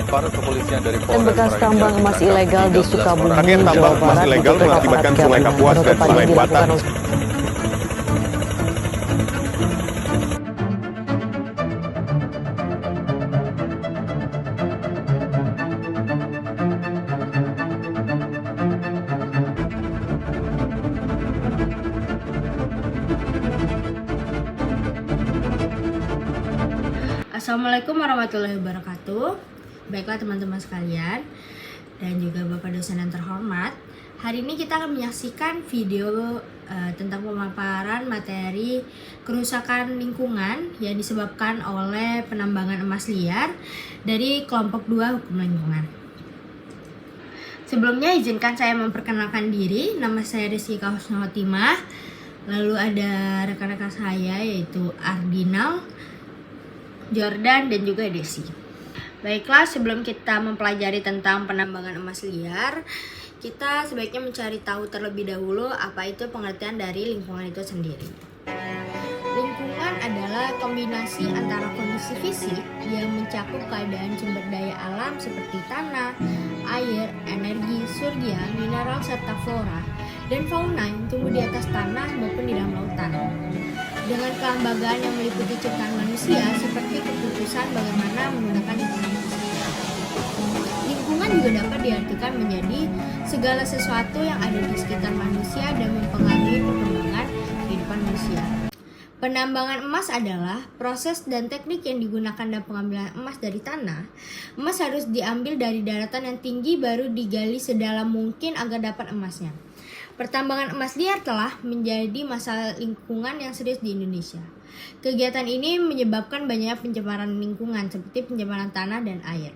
Aparat kepolisian dari Dan bekas tambang emas ilegal di Sukabumi, Rakyat tambang Jawa emas Barat ilegal mengakibatkan Sungai Kapuas dan Sungai Buatan. Assalamualaikum warahmatullahi wabarakatuh. Baiklah teman-teman sekalian dan juga Bapak dosen yang terhormat. Hari ini kita akan menyaksikan video tentang pemaparan materi kerusakan lingkungan yang disebabkan oleh penambangan emas liar dari kelompok 2 hukum lingkungan. Sebelumnya izinkan saya memperkenalkan diri. Nama saya Rizky Kausnotimah. Lalu ada rekan-rekan saya yaitu Ardinal, Jordan, dan juga Desi. Baiklah, sebelum kita mempelajari tentang penambangan emas liar, kita sebaiknya mencari tahu terlebih dahulu apa itu pengertian dari lingkungan itu sendiri. Lingkungan adalah kombinasi antara kondisi fisik yang mencakup keadaan sumber daya alam seperti tanah, air, energi, surya, mineral, serta flora, dan fauna yang tumbuh di atas tanah maupun di dalam lautan. Dengan kelembagaan yang meliputi ciptaan manusia seperti keputusan bagaimana menggunakan lingkungan tersebut. Lingkungan juga dapat diartikan menjadi segala sesuatu yang ada di sekitar manusia dan mempengaruhi perkembangan kehidupan manusia. Penambangan emas adalah proses dan teknik yang digunakan dalam pengambilan emas dari tanah. Emas harus diambil dari daratan yang tinggi baru digali sedalam mungkin agar dapat emasnya. Pertambangan emas liar telah menjadi masalah lingkungan yang serius di Indonesia. Kegiatan ini menyebabkan banyaknya pencemaran lingkungan seperti pencemaran tanah dan air.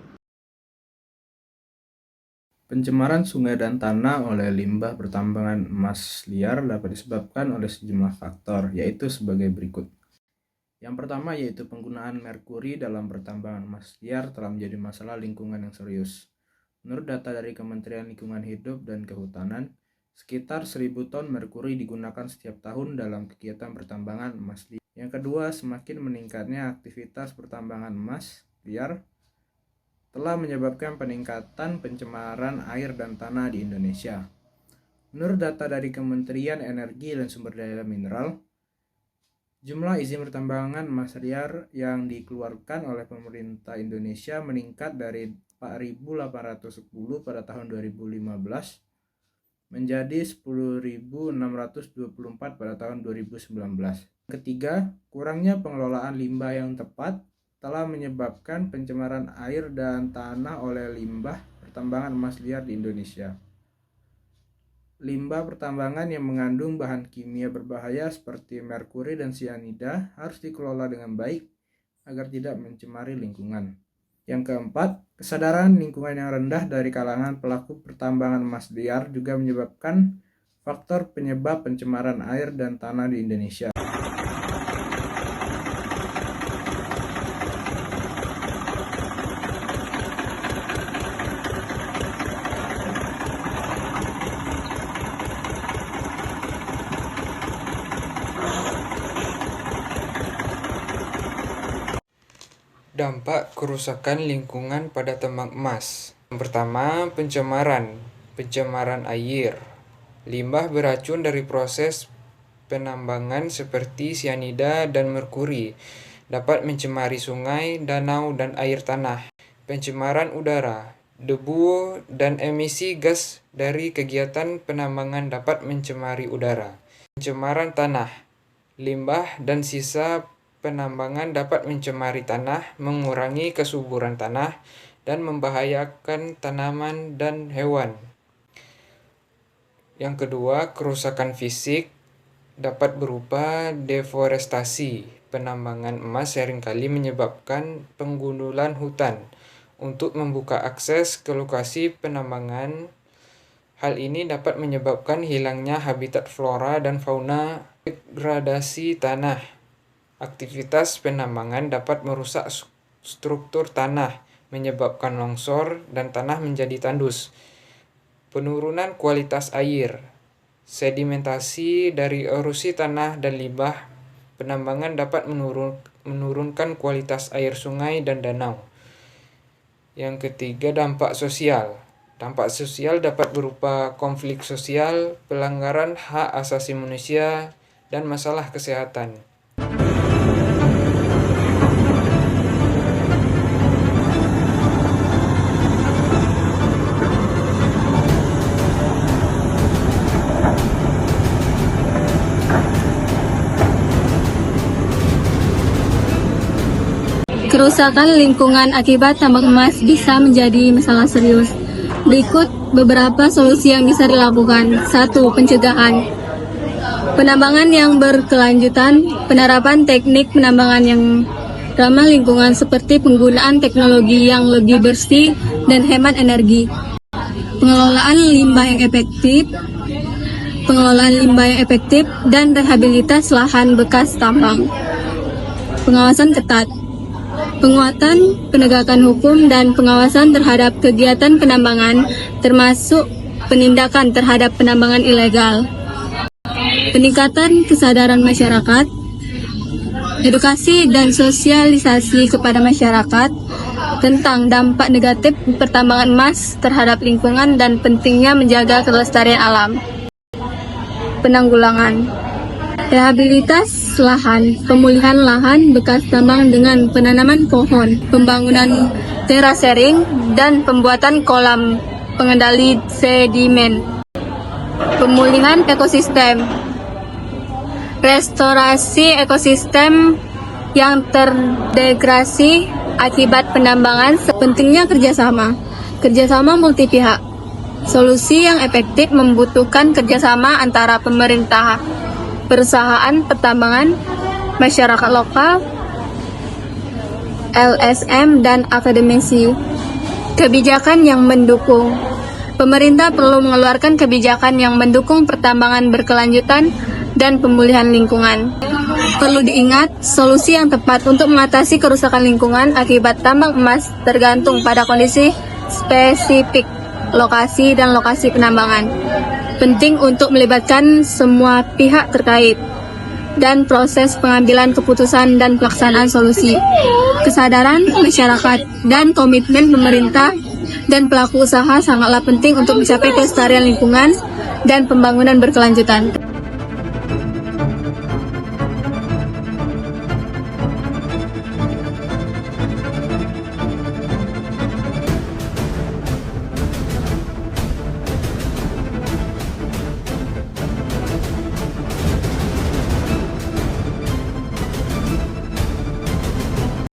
Pencemaran sungai dan tanah oleh limbah pertambangan emas liar dapat disebabkan oleh sejumlah faktor, yaitu sebagai berikut. Yang pertama yaitu penggunaan merkuri dalam pertambangan emas liar telah menjadi masalah lingkungan yang serius. Menurut data dari Kementerian Lingkungan Hidup dan Kehutanan, sekitar 1.000 ton merkuri digunakan setiap tahun dalam kegiatan pertambangan emas liar. Yang kedua, semakin meningkatnya aktivitas pertambangan emas liar telah menyebabkan peningkatan pencemaran air dan tanah di Indonesia. Menurut data dari Kementerian Energi dan Sumber Daya Mineral, jumlah izin pertambangan emas liar yang dikeluarkan oleh pemerintah Indonesia meningkat dari 4.810 pada tahun 2015 menjadi 10.624 pada tahun 2019. Ketiga, kurangnya pengelolaan limbah yang tepat telah menyebabkan pencemaran air dan tanah oleh limbah pertambangan emas liar di Indonesia. Limbah pertambangan yang mengandung bahan kimia berbahaya seperti merkuri dan sianida harus dikelola dengan baik agar tidak mencemari lingkungan. Yang keempat, kesadaran lingkungan yang rendah dari kalangan pelaku pertambangan emas liar juga menyebabkan faktor penyebab pencemaran air dan tanah di Indonesia. Dampak kerusakan lingkungan pada tambang emas. Yang pertama, pencemaran air. Limbah beracun dari proses penambangan seperti sianida dan merkuri dapat mencemari sungai, danau, dan air tanah. Pencemaran udara. Debu dan emisi gas dari kegiatan penambangan dapat mencemari udara. Pencemaran tanah. Limbah dan sisa penambangan dapat mencemari tanah, mengurangi kesuburan tanah, dan membahayakan tanaman dan hewan. Yang kedua, kerusakan fisik dapat berupa deforestasi. Penambangan emas seringkali menyebabkan penggundulan hutan untuk membuka akses ke lokasi penambangan. Hal ini dapat menyebabkan hilangnya habitat flora dan fauna. Degradasi tanah. Aktivitas penambangan dapat merusak struktur tanah, menyebabkan longsor dan tanah menjadi tandus. Penurunan kualitas air. Sedimentasi dari erosi tanah dan limbah penambangan dapat menurunkan kualitas air sungai dan danau. Yang ketiga, dampak sosial. Dampak sosial dapat berupa konflik sosial, pelanggaran hak asasi manusia, dan masalah kesehatan. Kerusakan lingkungan akibat tambang emas bisa menjadi masalah serius. Berikut beberapa solusi yang bisa dilakukan. 1. Pencegahan. Penambangan yang berkelanjutan, penerapan teknik penambangan yang ramah lingkungan seperti penggunaan teknologi yang lebih bersih dan hemat energi. Pengelolaan limbah yang efektif, dan rehabilitas lahan bekas tambang. Pengawasan ketat. Penguatan penegakan hukum dan pengawasan terhadap kegiatan penambangan, termasuk penindakan terhadap penambangan ilegal. Peningkatan kesadaran masyarakat, edukasi dan sosialisasi kepada masyarakat tentang dampak negatif pertambangan emas terhadap lingkungan dan pentingnya menjaga kelestarian alam. Penanggulangan. Rehabilitas lahan, pemulihan lahan bekas tambang dengan penanaman pohon, pembangunan terasering, dan pembuatan kolam pengendali sedimen. Pemulihan ekosistem. Restorasi ekosistem yang terdegradasi akibat penambangan. Pentingnya kerjasama multi pihak. Solusi yang efektif membutuhkan kerjasama antara pemerintah, perusahaan pertambangan, masyarakat lokal, LSM, dan akademisi. Kebijakan yang mendukung. Pemerintah perlu mengeluarkan kebijakan yang mendukung pertambangan berkelanjutan dan pemulihan lingkungan. Perlu diingat, solusi yang tepat untuk mengatasi kerusakan lingkungan akibat tambang emas tergantung pada kondisi spesifik lokasi dan lokasi penambangan. Penting untuk melibatkan semua pihak terkait dan proses pengambilan keputusan dan pelaksanaan solusi. Kesadaran masyarakat dan komitmen pemerintah dan pelaku usaha sangatlah penting untuk mencapai kelestarian lingkungan dan pembangunan berkelanjutan.